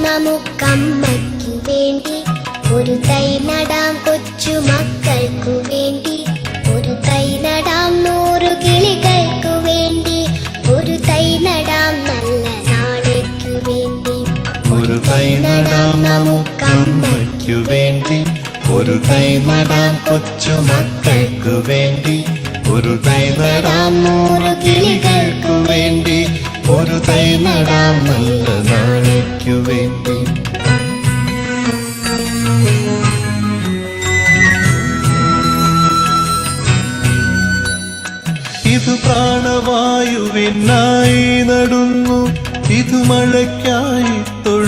നമുക്കമ്മയ്ക്കു വേണ്ടി ഒരു തൈ നടാം കൊച്ചുമക്കൾക്കു വേണ്ടി ഒരു തൈ നടാം 100 കിളികൾക്കു വേണ്ടി ഒരു തൈ നടാം നല്ല നാളേക്കു വേണ്ടി ഒരു തൈ നടാം നമുക്കമ്മയ്ക്കു വേണ്ടി ഒരു തൈ നടാം കൊച്ചുമക്കൾക്കു വേണ്ടി ഒരു തൈ നടാം 100 കിളികൾക്കു വേണ്ടി ഒരു തൈ നടാം നല്ല നാളേക്കു വേണ്ടി. ഇത് പ്രാണവായുവിനായി നടുന്നു, ഇത് മഴയ്ക്കായി തൊഴുന്നു.